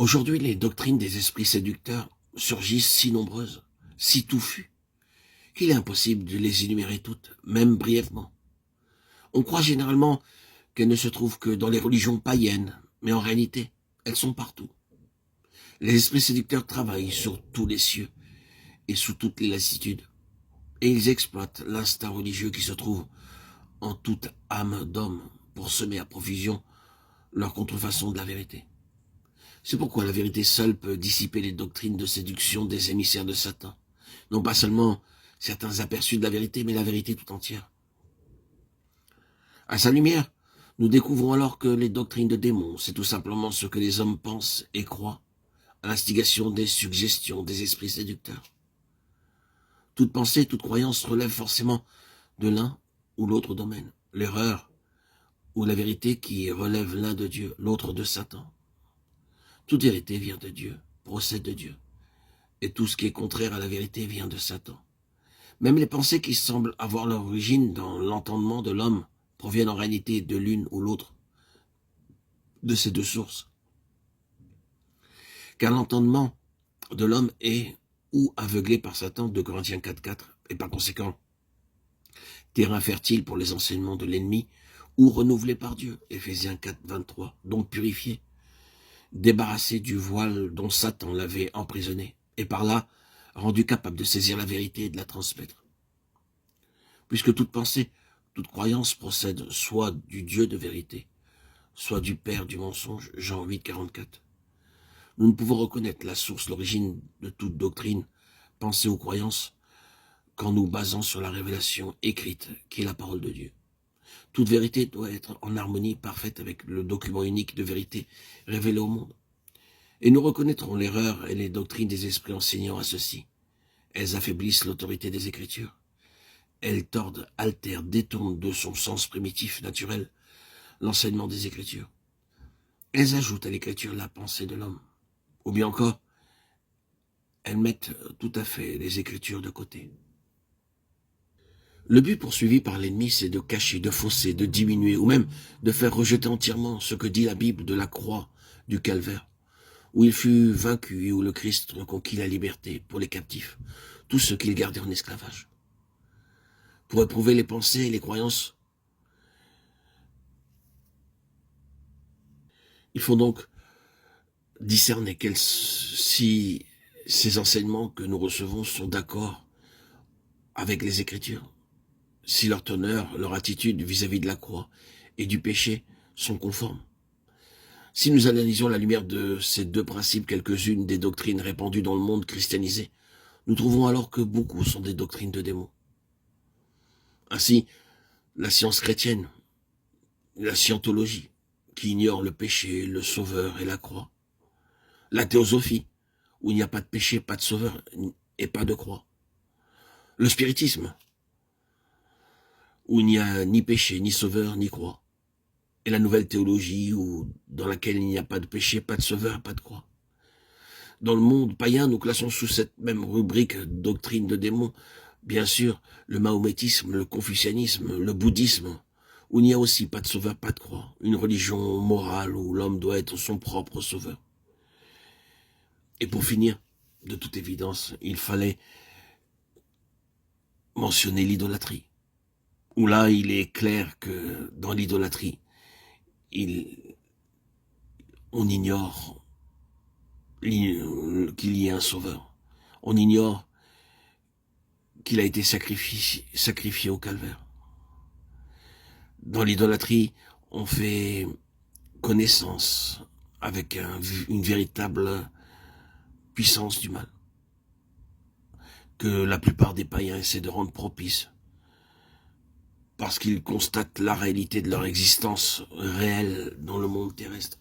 Aujourd'hui, les doctrines des esprits séducteurs surgissent si nombreuses, si touffues, qu'il est impossible de les énumérer toutes, même brièvement. On croit généralement qu'elles ne se trouvent que dans les religions païennes, mais en réalité, elles sont partout. Les esprits séducteurs travaillent sur tous les cieux et sous toutes les latitudes, et ils exploitent l'instinct religieux qui se trouve en toute âme d'homme pour semer à profusion leur contrefaçon de la vérité. C'est pourquoi la vérité seule peut dissiper les doctrines de séduction des émissaires de Satan. Non pas seulement certains aperçus de la vérité, mais la vérité tout entière. À sa lumière, nous découvrons alors que les doctrines de démons, c'est tout simplement ce que les hommes pensent et croient, à l'instigation des suggestions des esprits séducteurs. Toute pensée, toute croyance relève forcément de l'un ou l'autre domaine. L'erreur ou la vérité qui relève l'un de Dieu, l'autre de Satan. Toute vérité vient de Dieu, procède de Dieu. Et tout ce qui est contraire à la vérité vient de Satan. Même les pensées qui semblent avoir leur origine dans l'entendement de l'homme proviennent en réalité de l'une ou l'autre de ces deux sources. Car l'entendement de l'homme est ou aveuglé par Satan, 2 Corinthiens 4.4, et par conséquent, terrain fertile pour les enseignements de l'ennemi, ou renouvelé par Dieu, Éphésiens 4.23, donc purifié, débarrassé du voile dont Satan l'avait emprisonné, et par là, rendu capable de saisir la vérité et de la transmettre. Puisque toute pensée, toute croyance procède soit du Dieu de vérité, soit du Père du mensonge, Jean 8.44. Nous ne pouvons reconnaître la source, l'origine de toute doctrine, pensée ou croyance, qu'en nous basant sur la révélation écrite, qui est la parole de Dieu. Toute vérité doit être en harmonie parfaite avec le document unique de vérité révélé au monde. Et nous reconnaîtrons l'erreur et les doctrines des esprits enseignant à ceci. Elles affaiblissent l'autorité des Écritures. Elles tordent, altèrent, détournent de son sens primitif, naturel, l'enseignement des Écritures. Elles ajoutent à l'Écriture la pensée de l'homme. Ou bien encore, elles mettent tout à fait les Écritures de côté. Le but poursuivi par l'ennemi, c'est de cacher, de fausser, de diminuer, ou même de faire rejeter entièrement ce que dit la Bible de la croix du calvaire, où il fut vaincu et où le Christ reconquit la liberté pour les captifs, tous ceux qu'il gardait en esclavage. Pour éprouver les pensées et les croyances, il faut donc discerner si ces enseignements que nous recevons sont d'accord avec les Écritures, si leur teneur, leur attitude vis-à-vis de la croix et du péché sont conformes. Si nous analysons à la lumière de ces deux principes quelques-unes des doctrines répandues dans le monde christianisé, nous trouvons alors que beaucoup sont des doctrines de démons. Ainsi, la science chrétienne, la scientologie, qui ignore le péché, le sauveur et la croix. La théosophie, où il n'y a pas de péché, pas de sauveur et pas de croix. Le spiritisme, où il n'y a ni péché, ni sauveur, ni croix. Et la nouvelle théologie, dans laquelle il n'y a pas de péché, pas de sauveur, pas de croix. Dans le monde païen, nous classons sous cette même rubrique doctrine de démons, bien sûr, le mahométisme, le confucianisme, le bouddhisme, où il n'y a aussi pas de sauveur, pas de croix. Une religion morale où l'homme doit être son propre sauveur. Et pour finir, de toute évidence, il fallait mentionner l'idolâtrie. Où là, il est clair que dans l'idolâtrie, on ignore qu'il y ait un sauveur. On ignore qu'il a été sacrifié au calvaire. Dans l'idolâtrie, on fait connaissance avec une véritable puissance du mal, que la plupart des païens essaient de rendre propice, parce qu'ils constatent la réalité de leur existence réelle dans le monde terrestre.